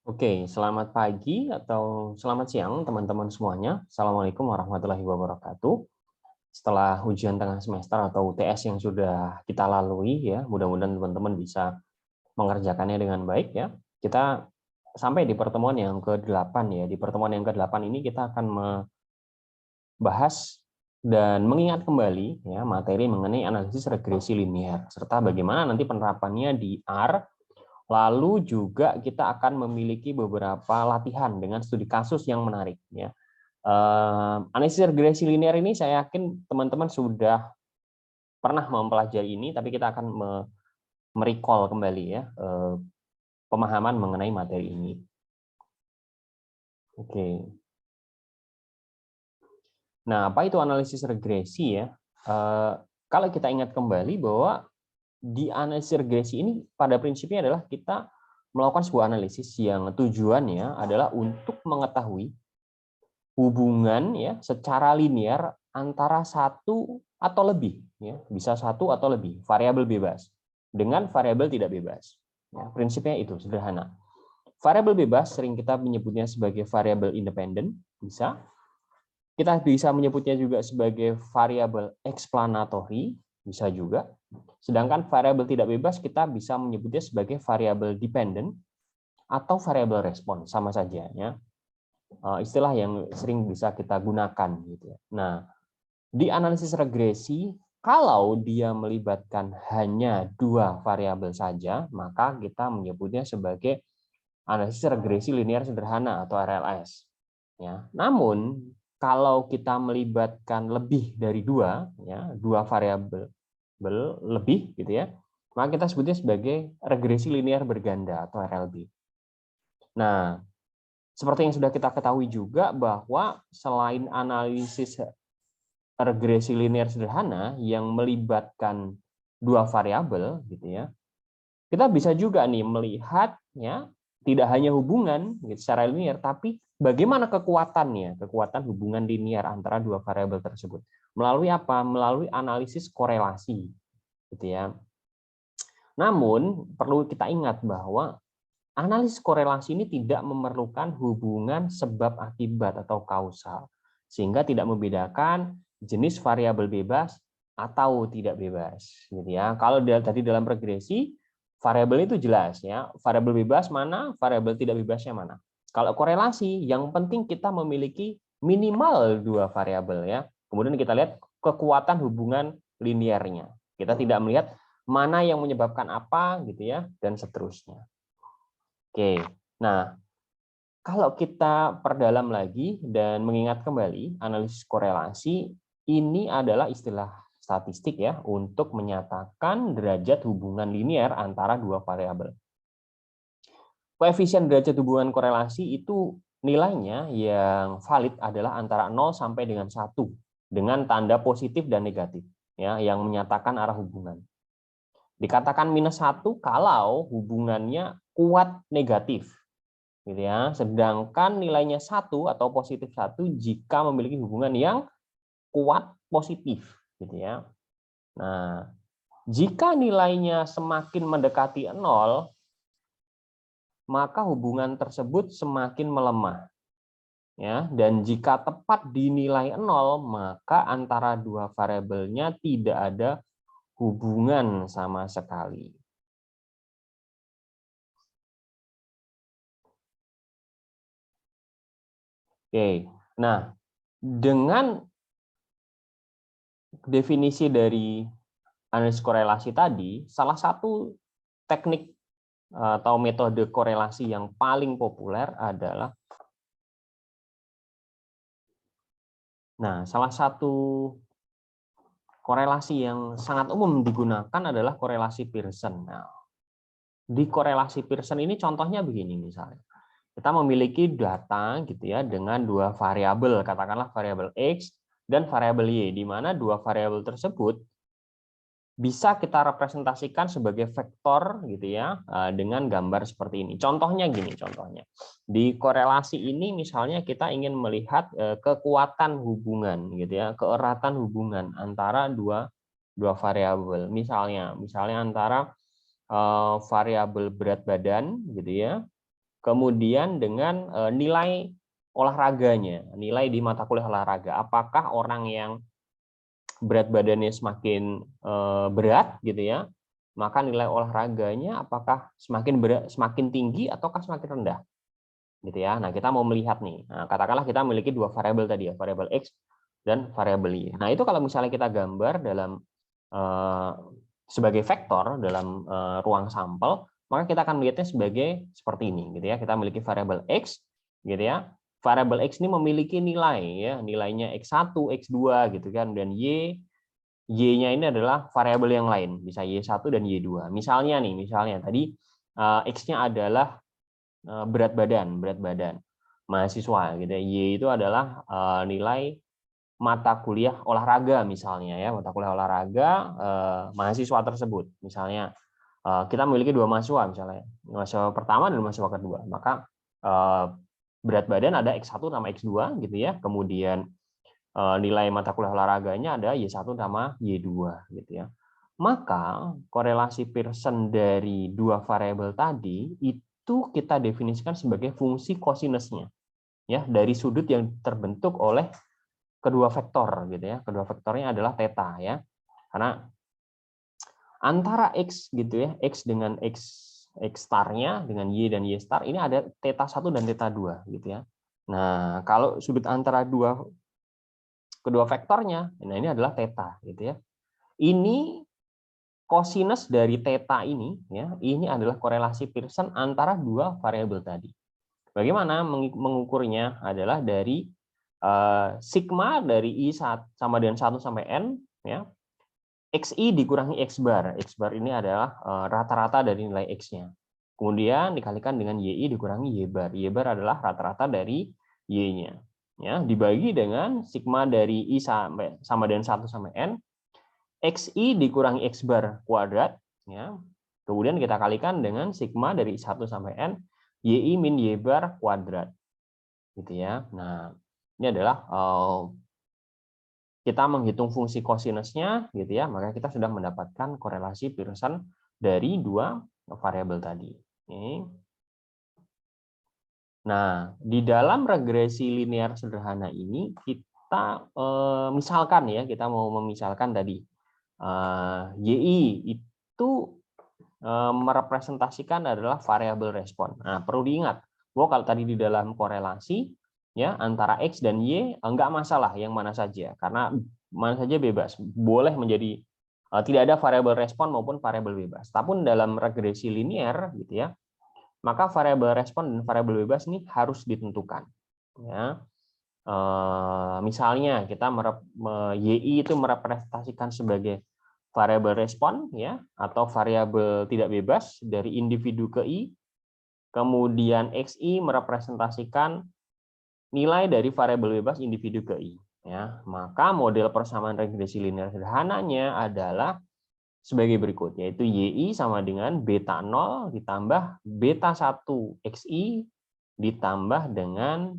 Oke, selamat pagi atau selamat siang teman-teman semuanya. Assalamualaikum warahmatullahi wabarakatuh. Setelah ujian tengah semester atau UTS yang sudah kita lalui ya, mudah-mudahan teman-teman bisa mengerjakannya dengan baik ya. Kita sampai di pertemuan yang ke-8 ya. Di pertemuan yang ke-8 ini kita akan membahas dan mengingat kembali ya materi mengenai analisis regresi linear serta bagaimana nanti penerapannya di R. Lalu juga kita akan memiliki beberapa latihan dengan studi kasus yang menarik. Ya. Analisis regresi linear ini saya yakin teman-teman sudah pernah mempelajari ini, tapi kita akan merecall kembali ya pemahaman mengenai materi ini. Oke. Nah, apa itu analisis regresi ya? Kalau kita ingat kembali bahwa di analisis regresi ini pada prinsipnya adalah kita melakukan sebuah analisis yang tujuannya adalah untuk mengetahui hubungan ya secara linear antara satu atau lebih ya, bisa satu atau lebih variabel bebas dengan variabel tidak bebas. Ya, prinsipnya itu sederhana. Variabel bebas sering kita menyebutnya sebagai variabel independen, bisa. Kita bisa menyebutnya juga sebagai variabel explanatory, bisa juga. Sedangkan variabel tidak bebas kita bisa menyebutnya sebagai variabel dependent atau variabel respon, sama saja ya. Istilah yang sering bisa kita gunakan gitu ya. Nah, di analisis regresi kalau dia melibatkan hanya dua variabel saja, maka kita menyebutnya sebagai analisis regresi linear sederhana atau RLS. Ya, namun kalau kita melibatkan lebih dari dua, ya, dua variabel lebih, gitu ya, maka kita sebutnya sebagai regresi linear berganda atau RLB. Nah, seperti yang sudah kita ketahui juga bahwa selain analisis regresi linear sederhana yang melibatkan dua variabel, gitu ya, kita bisa juga nih melihat ya tidak hanya hubungan gitu, secara linear, tapi bagaimana kekuatan hubungan linear antara dua variabel tersebut. Melalui apa? Melalui analisis korelasi, gitu ya. Namun perlu kita ingat bahwa analisis korelasi ini tidak memerlukan hubungan sebab akibat atau kausal, sehingga tidak membedakan jenis variabel bebas atau tidak bebas, gitu ya. Kalau tadi dalam regresi variabel itu jelas ya, variabel bebas mana, variabel tidak bebasnya mana. Kalau korelasi, yang penting kita memiliki minimal dua variabel ya. Kemudian kita lihat kekuatan hubungan linearnya. Kita tidak melihat mana yang menyebabkan apa gitu ya, dan seterusnya. Oke, nah kalau kita perdalam lagi dan mengingat kembali analisis korelasi, ini adalah istilah statistik ya untuk menyatakan derajat hubungan linear antara dua variabel. Koefisien derajat hubungan korelasi itu nilainya yang valid adalah antara 0 sampai dengan 1 dengan tanda positif dan negatif ya yang menyatakan arah hubungan. Dikatakan -1 kalau hubungannya kuat negatif, gitu ya. Sedangkan nilainya 1 atau positif 1 jika memiliki hubungan yang kuat positif, gitu ya. Nah, jika nilainya semakin mendekati 0, maka hubungan tersebut semakin melemah. Ya, dan jika tepat di nilai 0, maka antara dua variabelnya tidak ada hubungan sama sekali. Oke, nah dengan definisi dari analisis korelasi tadi, salah satu teknik atau metode korelasi yang paling populer adalah, nah salah satu korelasi yang sangat umum digunakan adalah korelasi Pearson. Nah, di korelasi Pearson ini contohnya begini misalnya. Kita memiliki data gitu ya dengan dua variabel, katakanlah variabel X dan variabel Y, di mana dua variabel tersebut bisa kita representasikan sebagai vektor gitu ya dengan gambar seperti ini. Contohnya gini, contohnya. Di korelasi ini misalnya kita ingin melihat kekuatan hubungan gitu ya, keeratan hubungan antara dua variabel. Misalnya antara variabel berat badan gitu ya, kemudian dengan nilai olahraganya, nilai di mata kuliah olahraga. Apakah orang yang berat badannya semakin berat gitu ya, maka nilai olahraganya apakah semakin berat, semakin tinggi ataukah semakin rendah gitu ya. Nah, kita mau melihat nih. Nah, katakanlah kita memiliki dua variabel tadi ya, variabel X dan variabel Y. Nah, itu kalau misalnya kita gambar dalam sebagai vektor dalam ruang sampel, maka kita akan melihatnya sebagai seperti ini gitu ya. Kita memiliki variabel X gitu ya. Variabel X ini memiliki nilai ya, nilainya X1, X2 gitu kan, dan Y-nya ini adalah variabel yang lain, bisa Y1 dan Y2. Misalnya nih, misalnya tadi X-nya adalah berat badan mahasiswa gitu ya. Y itu adalah nilai mata kuliah olahraga misalnya ya, mata kuliah olahraga mahasiswa tersebut. Misalnya kita memiliki dua mahasiswa misalnya, mahasiswa pertama dan mahasiswa kedua. Maka berat badan ada X1 sama X2 gitu ya. Kemudian nilai mata kuliah olahraganya ada Y1 sama Y2 gitu ya. Maka korelasi Pearson dari dua variabel tadi itu kita definisikan sebagai fungsi kosinusnya ya, dari sudut yang terbentuk oleh kedua vektor gitu ya. Kedua vektornya adalah theta ya. Karena antara X gitu ya, X dengan X starnya dengan Y dan Y star ini ada theta 1 dan theta 2 gitu ya. Nah, kalau sudut antara kedua vektornya, nah ini adalah theta gitu ya. Ini kosinus dari theta ini ya, ini adalah korelasi Pearson antara dua variabel tadi. Bagaimana mengukurnya adalah dari sigma dari I sama dengan 1 sampai N ya. XI dikurangi X bar. X bar ini adalah rata-rata dari nilai X-nya. Kemudian dikalikan dengan YI dikurangi Y bar. Y bar adalah rata-rata dari Y-nya. Ya, dibagi dengan sigma dari I sama dengan 1 sampai N. XI dikurangi X bar kuadrat. Ya. Kemudian kita kalikan dengan sigma dari 1 sampai N. YI min Y bar kuadrat. Gitu ya. Nah, ini adalah kita menghitung fungsi kosinusnya gitu ya, maka kita sudah mendapatkan korelasi Pearson dari dua variabel tadi. Nah, di dalam regresi linear sederhana ini kita misalkan ya, kita mau memisalkan tadi YI itu merepresentasikan adalah variabel respon. Nah, perlu diingat bahwa kalau tadi di dalam korelasi ya antara X dan Y enggak masalah yang mana saja, karena mana saja bebas, boleh menjadi tidak ada variabel respon maupun variabel bebas. Tapi dalam regresi linear gitu ya, maka variabel respon dan variabel bebas ini harus ditentukan. Ya. Misalnya kita YI itu merepresentasikan sebagai variabel respon ya, atau variabel tidak bebas dari individu ke I. Kemudian XI merepresentasikan nilai dari variabel bebas individu ke I. Ya, maka model persamaan regresi linear sederhananya adalah sebagai berikut, yaitu YI sama dengan beta 0 ditambah beta 1 XI ditambah dengan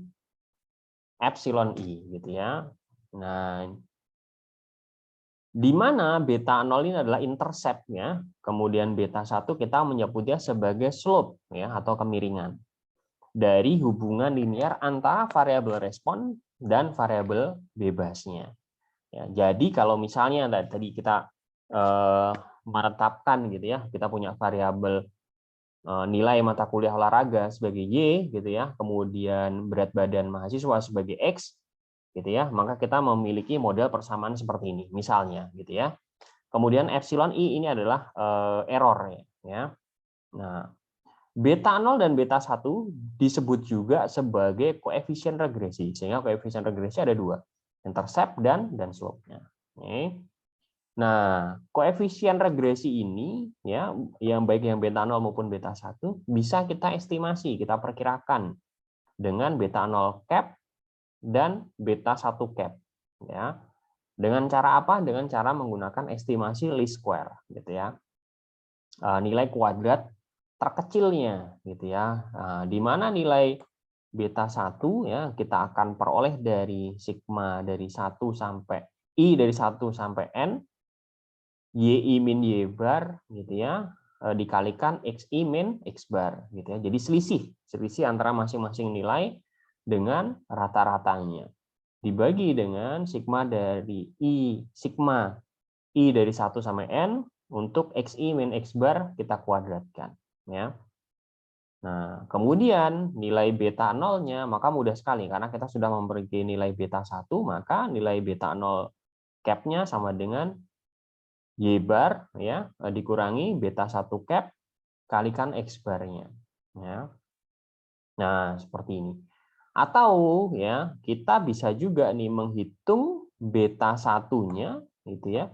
epsilon I gitu ya. Nah, di mana beta 0 ini adalah intercept-nya, kemudian beta 1 kita menyebutnya sebagai slope ya, atau kemiringan dari hubungan linear antara variabel respon dan variabel bebasnya. Ya, jadi kalau misalnya tadi kita menetapkan gitu ya, kita punya variabel nilai mata kuliah olahraga sebagai Y gitu ya, kemudian berat badan mahasiswa sebagai X gitu ya, maka kita memiliki model persamaan seperti ini misalnya gitu ya. Kemudian epsilon I ini adalah error ya. Nah, beta 0 dan beta 1 disebut juga sebagai koefisien regresi, sehingga koefisien regresi ada dua, intercept dan slope-nya. Nah, koefisien regresi ini ya, yang baik yang beta 0 maupun beta 1 bisa kita estimasi, kita perkirakan dengan beta 0 cap dan beta 1 cap ya. Dengan cara apa? Dengan cara menggunakan estimasi least square gitu ya. Nilai kuadrat terkecilnya gitu ya. Di mana nilai beta 1 ya kita akan peroleh dari sigma dari 1 sampai I dari 1 sampai N YI min Y bar gitu ya. dikalikan xi min x bar gitu ya. Jadi selisih antara masing-masing nilai dengan rata-ratanya. Dibagi dengan sigma dari sigma i dari 1 sampai n untuk xi min x bar kita kuadratkan ya. Nah, kemudian nilai beta 0-nya maka mudah sekali karena kita sudah memiliki nilai beta 1, maka nilai beta 0 cap-nya sama dengan y bar ya dikurangi beta 1 cap kalikan x bar-nya ya. Nah, seperti ini. Atau ya, kita bisa juga nih menghitung beta 1-nya gitu ya.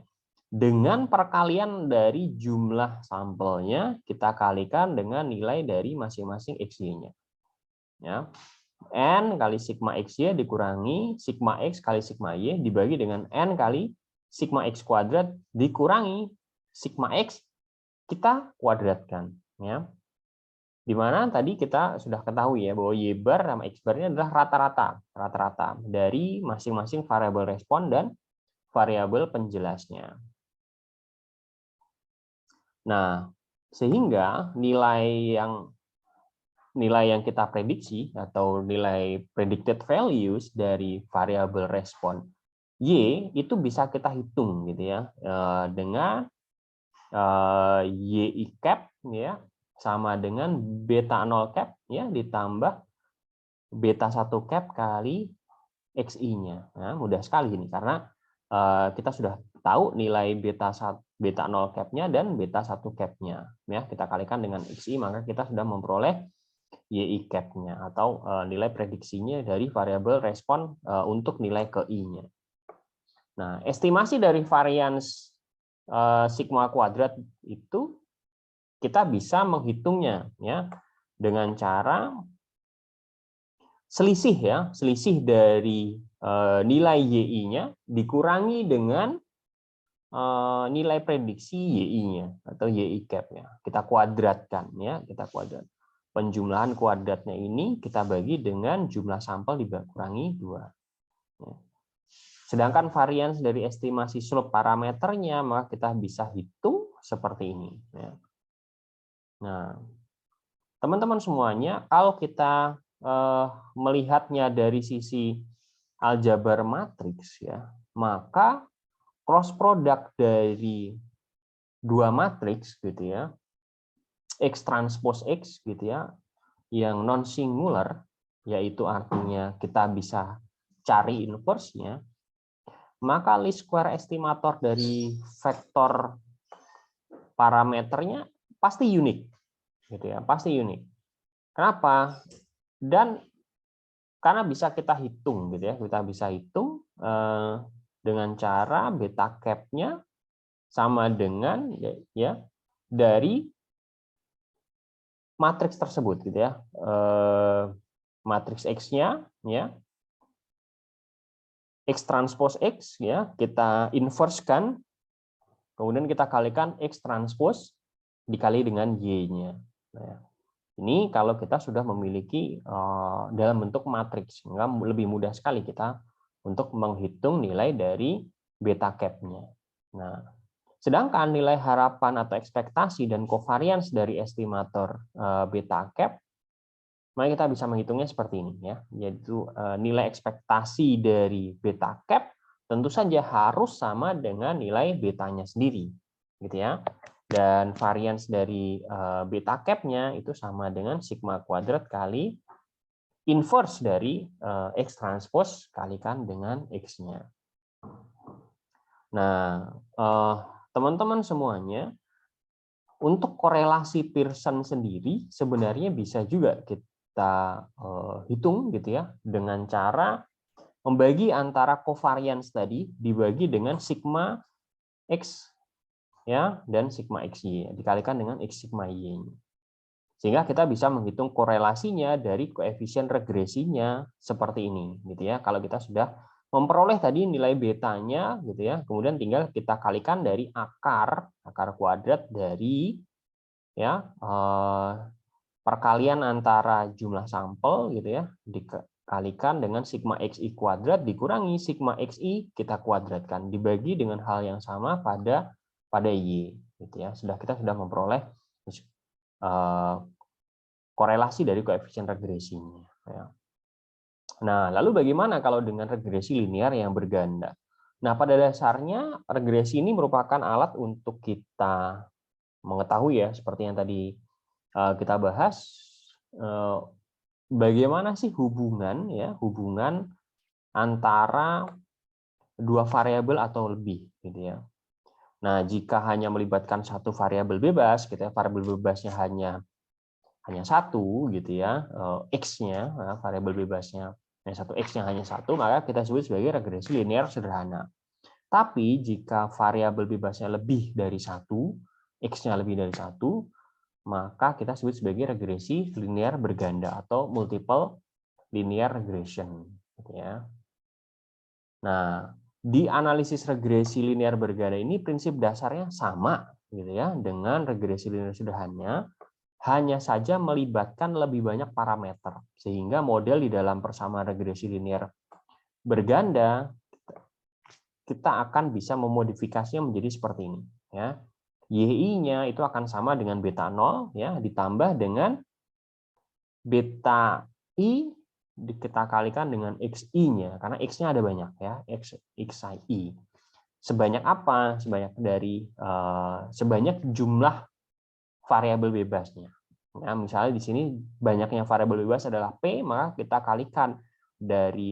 Dengan perkalian dari jumlah sampelnya kita kalikan dengan nilai dari masing-masing xy-nya. Ya. N kali sigma xy dikurangi sigma x kali sigma y dibagi dengan n kali sigma x kuadrat dikurangi sigma x kita kuadratkan ya. Di mana tadi kita sudah ketahui ya bahwa y bar sama x bar ini adalah rata-rata dari masing-masing variabel respon dan variabel penjelasnya. Nah, sehingga nilai yang kita prediksi atau nilai predicted values dari variabel respon y itu bisa kita hitung gitu ya dengan y cap ya sama dengan beta 0 cap ya ditambah beta 1 cap kali xi-nya. Nah, mudah sekali ini karena kita sudah tahu nilai beta 0 cap-nya dan beta 1 cap-nya. Ya, kita kalikan dengan xi maka kita sudah memperoleh yi cap-nya atau nilai prediksinya dari variabel respon untuk nilai ke i-nya. Nah, estimasi dari varians sigma kuadrat itu kita bisa menghitungnya ya dengan cara selisih dari nilai yi-nya dikurangi dengan nilai prediksi yi-nya atau yi cap-nya. Kita kuadratkan ya, kita kuadrat. Penjumlahan kuadratnya ini kita bagi dengan jumlah sampel dikurangi 2. Sedangkan varians dari estimasi slope parameternya maka kita bisa hitung seperti ini ya. Nah, teman-teman semuanya, kalau kita melihatnya dari sisi aljabar matriks ya, maka cross product dari dua matriks gitu ya, X transpose X gitu ya, yang non singular, yaitu artinya kita bisa cari inverse-nya, maka least square estimator dari vektor parameternya pasti unik gitu ya, pasti unik. Kenapa? Dan karena bisa kita hitung gitu ya, kita bisa hitung dengan cara beta cap-nya sama dengan ya dari matriks tersebut gitu ya, matriks X-nya ya, X transpose X ya, kita inverse-kan, kemudian kita kalikan X transpose dikali dengan Y-nya. Nah, ini kalau kita sudah memiliki dalam bentuk matriks, sehingga lebih mudah sekali kita untuk menghitung nilai dari beta cap-nya. Nah, sedangkan nilai harapan atau ekspektasi dan covariance dari estimator beta cap, maka kita bisa menghitungnya seperti ini ya, yaitu nilai ekspektasi dari beta cap tentu saja harus sama dengan nilai betanya sendiri, gitu ya. Dan varians dari beta cap-nya itu sama dengan sigma kuadrat kali inverse dari X transpose kalikan dengan X-nya. Nah, teman-teman semuanya, untuk korelasi Pearson sendiri sebenarnya bisa juga kita hitung gitu ya, dengan cara membagi antara covariance tadi dibagi dengan sigma X ya dan sigma xy dikalikan dengan x sigma y, sehingga kita bisa menghitung korelasinya dari koefisien regresinya seperti ini gitu ya. Kalau kita sudah memperoleh tadi nilai betanya gitu ya, kemudian tinggal kita kalikan dari akar kuadrat dari ya perkalian antara jumlah sampel gitu ya dikalikan dengan sigma xi kuadrat dikurangi sigma xi kita kuadratkan dibagi dengan hal yang sama pada y gitu ya. Kita sudah memperoleh korelasi dari koefisien regresinya. Ya. Nah, lalu bagaimana kalau dengan regresi linear yang berganda? Nah, pada dasarnya regresi ini merupakan alat untuk kita mengetahui ya, seperti yang tadi kita bahas, bagaimana sih hubungan antara dua variabel atau lebih, gitu ya. Nah, jika hanya melibatkan satu variabel bebas, gitu ya, variabel bebasnya hanya satu, gitu ya, x-nya, variabel bebasnya x-nya hanya satu, maka kita sebut sebagai regresi linear sederhana. Tapi jika variabel bebasnya lebih dari satu, x-nya lebih dari satu, maka kita sebut sebagai regresi linear berganda atau multiple linear regression. Gitu ya. Nah, di analisis regresi linear berganda ini prinsip dasarnya sama, gitu ya, dengan regresi linear sederhana, hanya saja melibatkan lebih banyak parameter, sehingga model di dalam persamaan regresi linear berganda kita akan bisa memodifikasinya menjadi seperti ini, ya. YI-nya itu akan sama dengan beta 0, ya, ditambah dengan beta I kita kalikan dengan XI-nya, karena X-nya ada banyak, ya, XI. Sebanyak apa? Sebanyak jumlah variabel bebasnya. Nah, misalnya di sini banyaknya variabel bebas adalah P, maka kita kalikan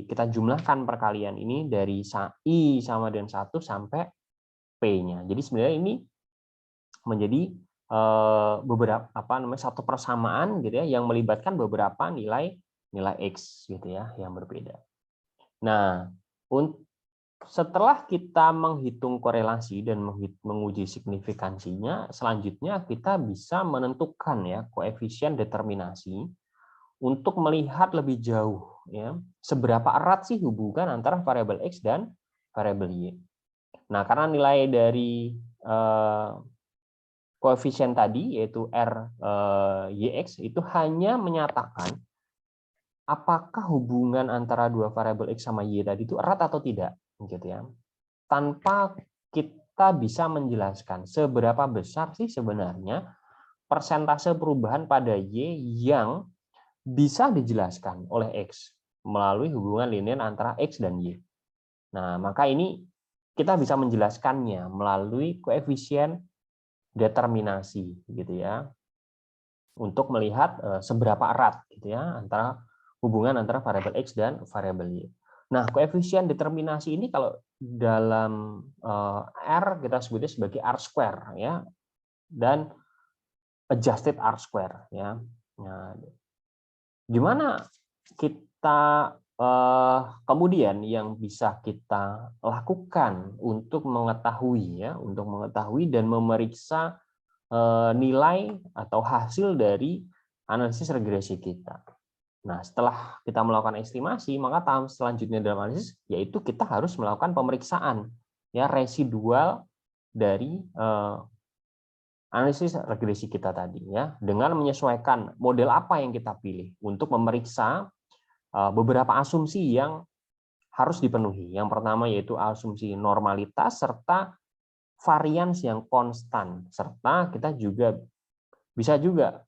kita jumlahkan perkalian ini dari I sama dengan 1 sampai P-nya. Jadi sebenarnya ini menjadi beberapa satu persamaan gitu ya yang melibatkan beberapa nilai X gitu ya yang berbeda. Nah, setelah kita menghitung korelasi dan menguji signifikansinya, selanjutnya kita bisa menentukan ya koefisien determinasi untuk melihat lebih jauh ya seberapa erat sih hubungan antara variabel X dan variabel Y. Nah, karena nilai dari koefisien tadi yaitu YX itu hanya menyatakan apakah hubungan antara dua variabel X sama Y tadi itu erat atau tidak, gitu ya. Tanpa kita bisa menjelaskan seberapa besar sih sebenarnya persentase perubahan pada Y yang bisa dijelaskan oleh X melalui hubungan linear antara X dan Y. Nah, maka ini kita bisa menjelaskannya melalui koefisien determinasi, gitu ya, untuk melihat seberapa erat, gitu ya, hubungan antara variabel X dan variabel Y. Nah, koefisien determinasi ini kalau dalam R kita sebutnya sebagai R square ya, dan adjusted R square ya. Nah, gimana kita kemudian yang bisa kita lakukan untuk mengetahui dan memeriksa nilai atau hasil dari analisis regresi kita. Nah, setelah kita melakukan estimasi, maka tahap selanjutnya dalam analisis yaitu kita harus melakukan pemeriksaan ya residual dari analisis regresi kita tadi ya, dengan menyesuaikan model apa yang kita pilih untuk memeriksa beberapa asumsi yang harus dipenuhi. Yang pertama yaitu asumsi normalitas serta varians yang konstan, serta kita juga bisa juga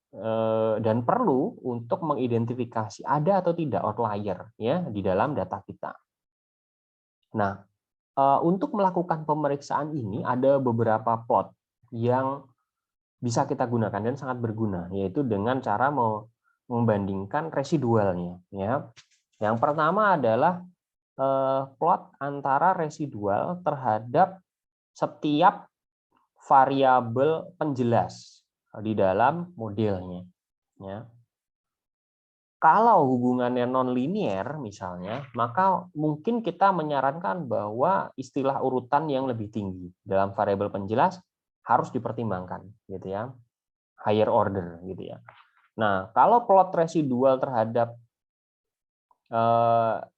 dan perlu untuk mengidentifikasi ada atau tidak outlier ya di dalam data kita. Nah, untuk melakukan pemeriksaan ini ada beberapa plot yang bisa kita gunakan dan sangat berguna, yaitu dengan cara membandingkan residualnya. Ya, yang pertama adalah plot antara residual terhadap setiap variabel penjelas di dalam modelnya. Ya. Kalau hubungannya non-linear misalnya, maka mungkin kita menyarankan bahwa istilah urutan yang lebih tinggi dalam variabel penjelas harus dipertimbangkan, gitu ya, higher order, gitu ya. Nah, kalau plot residual terhadap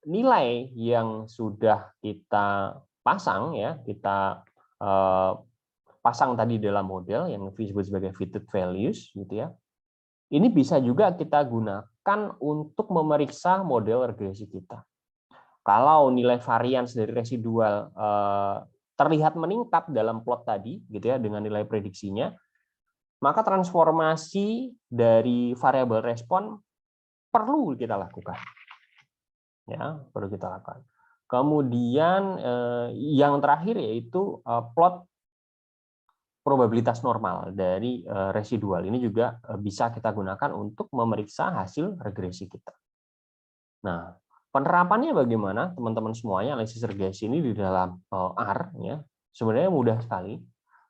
nilai yang sudah kita pasang ya, kita pasang tadi dalam model yang disebut sebagai fitted values, gitu ya. Ini bisa juga kita gunakan untuk memeriksa model regresi kita. Kalau nilai varians dari residual terlihat meningkat dalam plot tadi, gitu ya, dengan nilai prediksinya, maka transformasi dari variabel respon perlu kita lakukan. Ya, perlu kita lakukan. Kemudian yang terakhir yaitu plot probabilitas normal dari residual. Ini juga bisa kita gunakan untuk memeriksa hasil regresi kita. Nah, penerapannya bagaimana teman-teman semuanya analisis regresi ini di dalam R ya. Sebenarnya mudah sekali.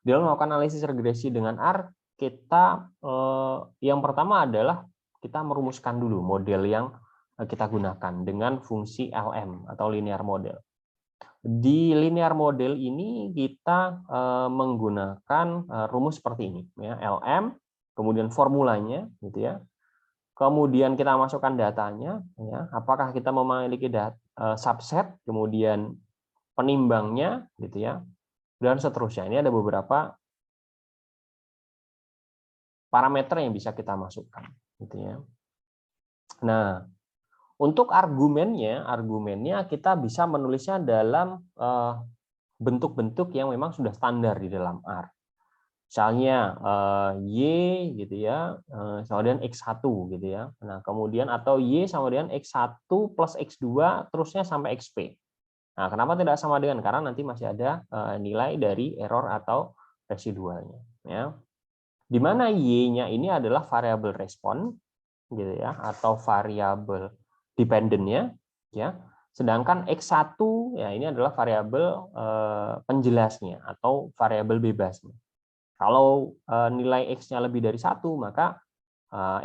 Di dalam melakukan analisis regresi dengan R, kita yang pertama adalah kita merumuskan dulu model yang kita gunakan dengan fungsi LM atau linear model. Di linear model ini kita menggunakan rumus seperti ini ya, LM, kemudian formulanya gitu ya. Kemudian kita masukkan datanya ya, apakah kita memiliki subset, kemudian penimbangnya gitu ya. Dan seterusnya. Ini ada beberapa parameter yang bisa kita masukkan gitu ya. Nah, untuk argumennya kita bisa menulisnya dalam bentuk-bentuk yang memang sudah standar di dalam R. Misalnya Y gitu ya, sama dengan X1 gitu ya. Nah, kemudian atau Y sama dengan X1 plus X2 terusnya sampai XP. Nah, kenapa tidak sama dengan? Karena nanti masih ada nilai dari error atau residualnya ya. Di mana Y-nya ini adalah variabel respon gitu ya, atau variabel dependent-nya ya. Sedangkan X1 ya ini adalah variabel penjelasnya atau variabel bebasnya. Kalau nilai X-nya lebih dari 1, maka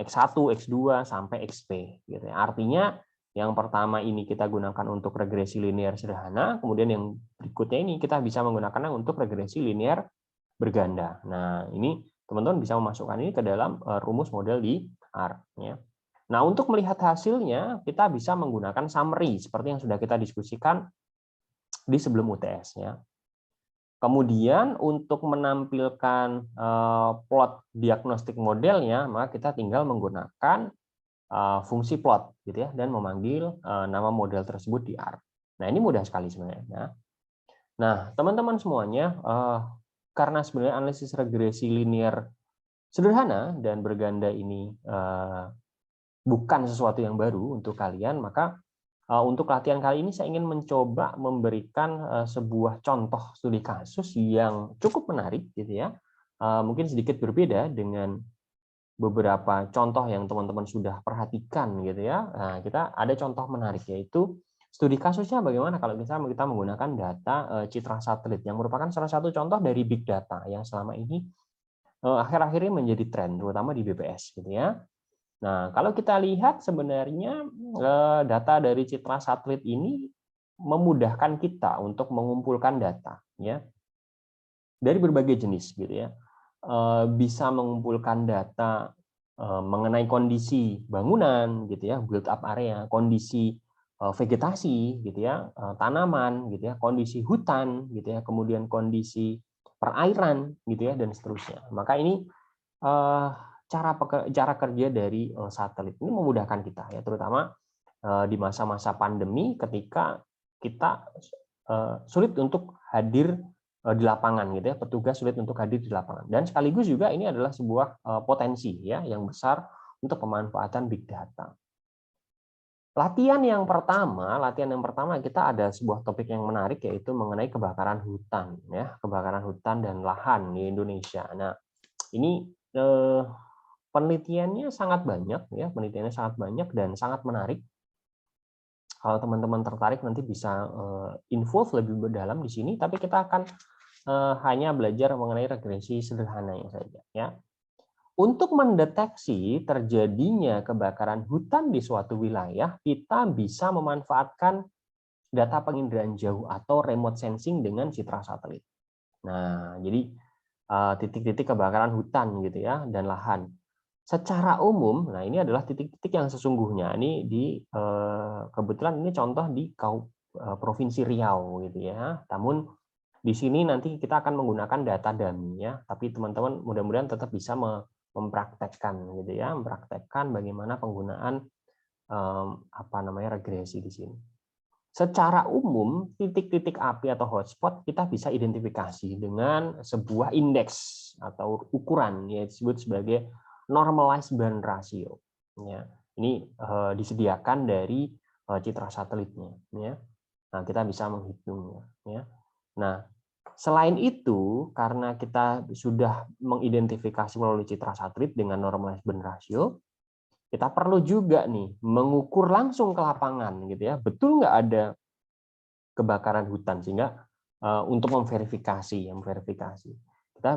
X1, X2 sampai XP gitu ya. Artinya yang pertama ini kita gunakan untuk regresi linear sederhana, kemudian yang berikutnya ini kita bisa menggunakannya untuk regresi linear berganda. Nah, ini teman-teman bisa memasukkan ini ke dalam rumus model di R ya. Nah, untuk melihat hasilnya kita bisa menggunakan summary seperti yang sudah kita diskusikan di sebelum UTS ya. Kemudian untuk menampilkan plot diagnostik modelnya, maka kita tinggal menggunakan fungsi plot gitu ya, dan memanggil nama model tersebut di R. Nah, ini mudah sekali sebenarnya. Nah, teman-teman semuanya, karena sebenarnya analisis regresi linear sederhana dan berganda ini bukan sesuatu yang baru untuk kalian, maka untuk latihan kali ini saya ingin mencoba memberikan sebuah contoh studi kasus yang cukup menarik gitu ya. Mungkin sedikit berbeda dengan beberapa contoh yang teman-teman sudah perhatikan gitu ya. Nah, kita ada contoh menarik yaitu studi kasusnya bagaimana kalau kita menggunakan data citra satelit yang merupakan salah satu contoh dari big data yang selama ini akhir-akhir ini menjadi tren terutama di BPS gitu ya. Nah, kalau kita lihat sebenarnya data dari citra satelit ini memudahkan kita untuk mengumpulkan data ya dari berbagai jenis gitu ya. Bisa mengumpulkan data mengenai kondisi bangunan gitu ya, build up area, kondisi vegetasi gitu ya, tanaman gitu ya, kondisi hutan gitu ya, kemudian kondisi perairan gitu ya, dan seterusnya. Maka ini cara kerja dari satelit ini memudahkan kita ya, terutama di masa-masa pandemi ketika kita sulit untuk hadir di lapangan gitu ya, petugas sulit untuk hadir di lapangan, dan sekaligus juga ini adalah sebuah potensi ya yang besar untuk pemanfaatan big data. Latihan yang pertama kita ada sebuah topik yang menarik yaitu mengenai kebakaran hutan ya, kebakaran hutan dan lahan di Indonesia. Nah, ini penelitiannya sangat banyak ya, dan sangat menarik. Kalau teman-teman tertarik nanti bisa involve lebih mendalam di sini, tapi kita akan hanya belajar mengenai regresi sederhananya saja ya. Untuk mendeteksi terjadinya kebakaran hutan di suatu wilayah, kita bisa memanfaatkan data penginderaan jauh atau remote sensing dengan citra satelit. Nah, jadi titik-titik kebakaran hutan gitu ya dan lahan. Secara umum, nah ini adalah titik-titik yang sesungguhnya. Ini kebetulan ini contoh di Provinsi Riau gitu ya. Namun di sini nanti kita akan menggunakan data dummy ya, tapi teman-teman mudah-mudahan tetap bisa mempraktekkan gitu ya, mempraktekkan bagaimana penggunaan regresi di sini. secara umum titik-titik api atau hotspot kita bisa identifikasi dengan sebuah indeks atau ukuran yang disebut sebagai normalized burn ratio. Ya, ini disediakan dari citra satelitnya. Ya. Nah, kita bisa menghitungnya. Ya. Nah, selain itu, karena kita sudah mengidentifikasi melalui citra satelit dengan normalized burn ratio, kita perlu juga nih mengukur langsung ke lapangan, gitu ya. Betul nggak ada kebakaran hutan, sehingga untuk memverifikasi kita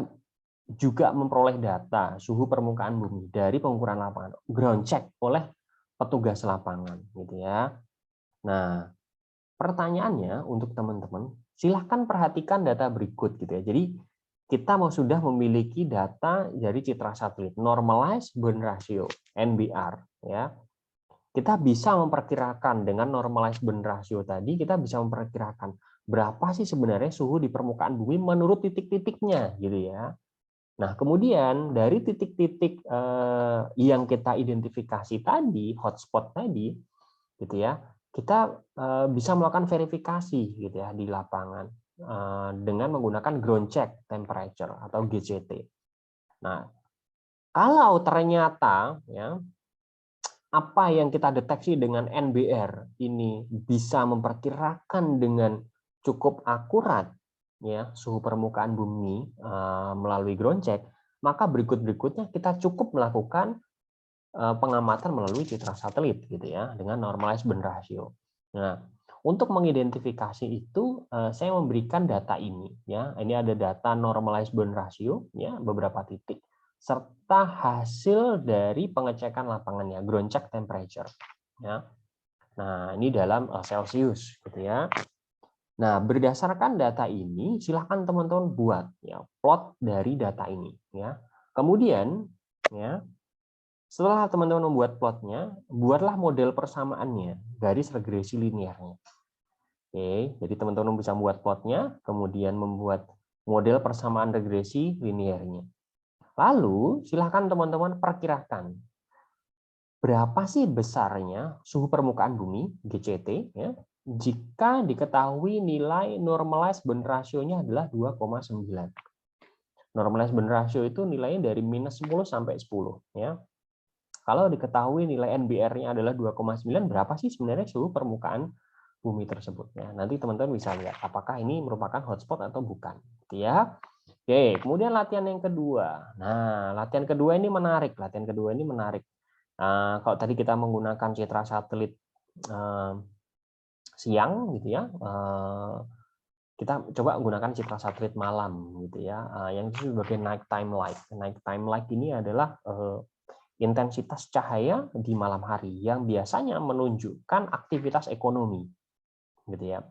juga memperoleh data suhu permukaan bumi dari pengukuran lapangan, ground check oleh petugas lapangan, gitu ya. Nah, pertanyaannya untuk teman-teman, silahkan perhatikan data berikut, gitu ya. Jadi kita sudah memiliki data dari citra satelit normalized burn ratio (NBR), ya. Kita bisa memperkirakan dengan normalized burn ratio tadi, kita bisa memperkirakan berapa sih sebenarnya suhu di permukaan bumi menurut titik-titiknya, gitu ya. Nah, kemudian dari titik-titik yang kita identifikasi tadi, hotspot tadi, gitu ya, kita bisa melakukan verifikasi, gitu ya, di lapangan dengan menggunakan ground check temperature atau GCT. Nah, kalau ternyata ya apa yang kita deteksi dengan NBR ini bisa memperkirakan dengan cukup akurat ya suhu permukaan bumi melalui ground check, maka berikutnya kita cukup melakukan pengamatan melalui citra satelit gitu ya dengan normalized burn ratio. Nah, untuk mengidentifikasi itu saya memberikan data ini ya. Ini ada data normalized burn ratio ya beberapa titik serta hasil dari pengecekan lapangannya, ground check temperature. Ya. Nah, ini dalam Celsius, gitu ya. Nah, berdasarkan data ini, silahkan teman-teman buat ya plot dari data ini. Ya. Kemudian, ya, setelah teman-teman membuat plotnya, buatlah model persamaannya, garis regresi linearnya. Oke, jadi teman-teman bisa membuat plotnya, kemudian membuat model persamaan regresi linearnya. Lalu, silahkan teman-teman perkirakan berapa sih besarnya suhu permukaan bumi, GCT, ya, jika diketahui nilai normalized burn ratio-nya adalah 2,9. Normalized burn ratio itu nilainya dari minus 10 sampai 10. Ya. Kalau diketahui nilai NBR-nya adalah 2,9, berapa sih sebenarnya suhu permukaan bumi tersebut? Ya, nanti teman-teman bisa lihat apakah ini merupakan hotspot atau bukan. Ya. Oke, kemudian latihan yang kedua. Nah, latihan kedua ini menarik. Kalau tadi kita menggunakan citra satelit siang, gitu ya, kita coba menggunakan citra satelit malam, gitu ya, yang disebut sebagai nighttime light. Nighttime light ini adalah intensitas cahaya di malam hari yang biasanya menunjukkan aktivitas ekonomi, gitu ya.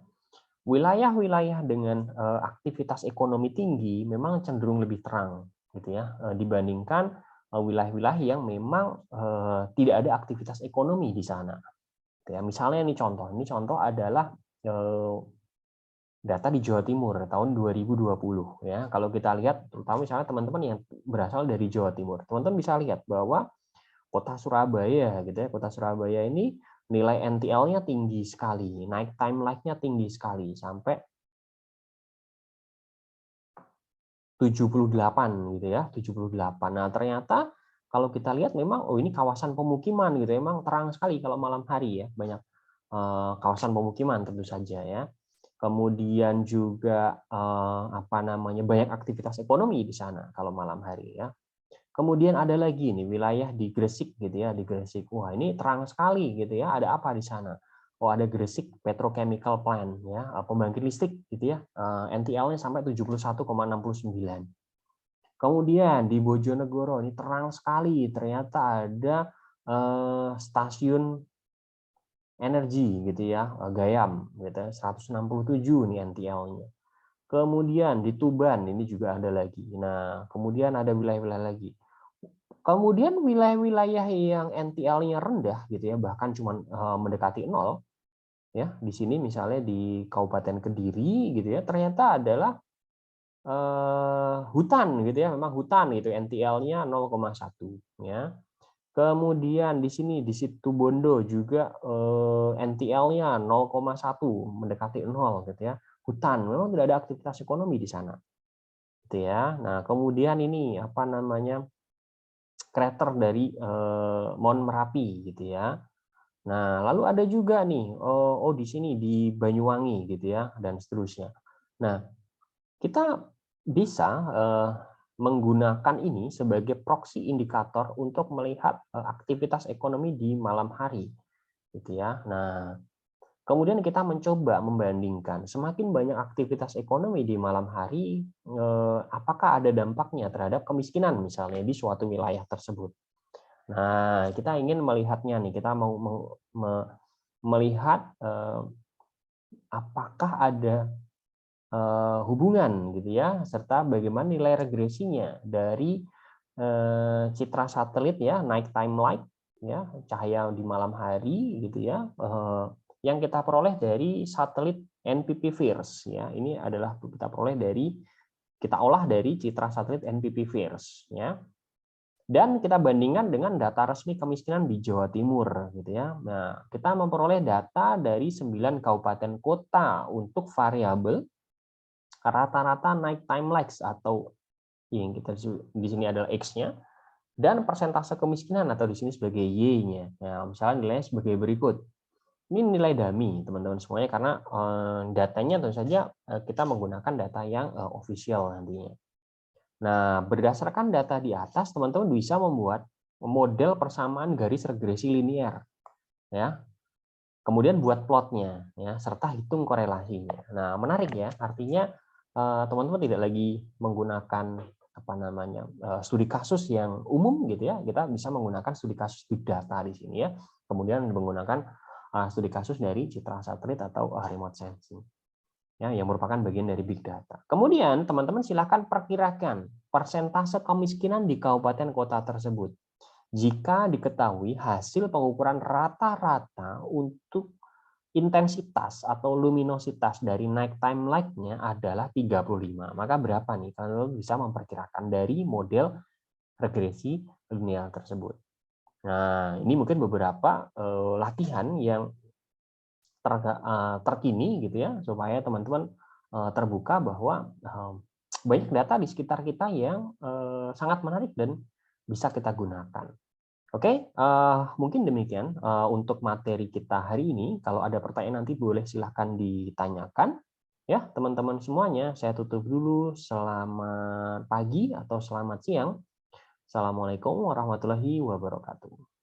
Wilayah-wilayah dengan aktivitas ekonomi tinggi memang cenderung lebih terang, gitu ya, dibandingkan wilayah-wilayah yang memang tidak ada aktivitas ekonomi di sana. Ya, misalnya ini contoh adalah data di Jawa Timur tahun 2020. Ya, kalau kita lihat, terutama misalnya teman-teman yang berasal dari Jawa Timur, teman-teman bisa lihat bahwa Kota Surabaya, gitu ya, Kota Surabaya ini nilai NTL-nya tinggi sekali, night time light-nya tinggi sekali, sampai 78 gitu ya, 78. Nah, ternyata kalau kita lihat memang ini kawasan pemukiman gitu ya, memang terang sekali kalau malam hari ya, banyak kawasan pemukiman tentu saja ya. Kemudian juga banyak aktivitas ekonomi di sana kalau malam hari ya. Kemudian ada lagi nih wilayah di Gresik gitu ya, di Gresik. Wah, ini terang sekali gitu ya. Ada apa di sana? Oh, ada Gresik Petrochemical Plant ya, pembangkit listrik gitu ya. NTL-nya sampai 71,69. Kemudian di Bojonegoro ini terang sekali, ternyata ada stasiun energi gitu ya, Gayam gitu, 167 nih NTL-nya. Kemudian di Tuban ini juga ada lagi. Nah, kemudian ada wilayah-wilayah lagi. Kemudian wilayah-wilayah yang NTL-nya rendah gitu ya, bahkan cuma mendekati 0 ya. Di sini misalnya di Kabupaten Kediri gitu ya, ternyata adalah hutan gitu ya, memang hutan gitu, NTL-nya 0,1 ya. Kemudian di sini di Situbondo juga NTL-nya 0,1 mendekati 0 gitu ya. Hutan, memang tidak ada aktivitas ekonomi di sana. Gitu ya. Nah, kemudian ini apa namanya? Krater dari Mount Merapi gitu ya. Nah, lalu ada juga nih di sini di Banyuwangi gitu ya dan seterusnya. Nah, kita bisa menggunakan ini sebagai proxy indikator untuk melihat aktivitas ekonomi di malam hari, gitu ya. Nah, kemudian kita mencoba membandingkan semakin banyak aktivitas ekonomi di malam hari, apakah ada dampaknya terhadap kemiskinan misalnya di suatu wilayah tersebut. Nah, kita ingin melihatnya nih, kita mau melihat apakah ada hubungan gitu ya, serta bagaimana nilai regresinya dari citra satelit ya, night time light ya, cahaya di malam hari gitu ya, yang kita peroleh dari satelit NPP-VIRS ya. Ini adalah kita olah dari citra satelit NPP-VIRS ya. Dan kita bandingkan dengan data resmi kemiskinan di Jawa Timur gitu ya. Nah, kita memperoleh data dari 9 kabupaten kota untuk variabel rata-rata night time likes atau yang kita di sini adalah X-nya dan persentase kemiskinan atau di sini sebagai Y-nya. Nah, misalnya nilainya sebagai berikut. Ini nilai dummy teman-teman semuanya karena datanya tentu saja kita menggunakan data yang official nantinya. Nah, berdasarkan data di atas, teman-teman bisa membuat model persamaan garis regresi linear, ya. Kemudian buat plotnya, ya, serta hitung korelasinya. Nah, menarik ya. Artinya teman-teman tidak lagi menggunakan apa namanya studi kasus yang umum gitu ya. Kita bisa menggunakan studi kasus big data di sini ya. Kemudian menggunakan studi kasus dari citra satelit atau remote sensing. Ya, yang merupakan bagian dari big data. Kemudian teman-teman silakan perkirakan persentase kemiskinan di kabupaten kota tersebut. Jika diketahui hasil pengukuran rata-rata untuk intensitas atau luminositas dari night time light-nya adalah 35, maka berapa nih? Kalian bisa memperkirakan dari model regresi linear tersebut. Nah, ini mungkin beberapa latihan yang terkini gitu ya, supaya teman-teman terbuka bahwa banyak data di sekitar kita yang sangat menarik dan bisa kita gunakan. Oke, mungkin demikian untuk materi kita hari ini. Kalau ada pertanyaan nanti boleh silahkan ditanyakan. Ya, teman-teman semuanya, saya tutup dulu. Selamat pagi atau selamat siang. Assalamualaikum warahmatullahi wabarakatuh.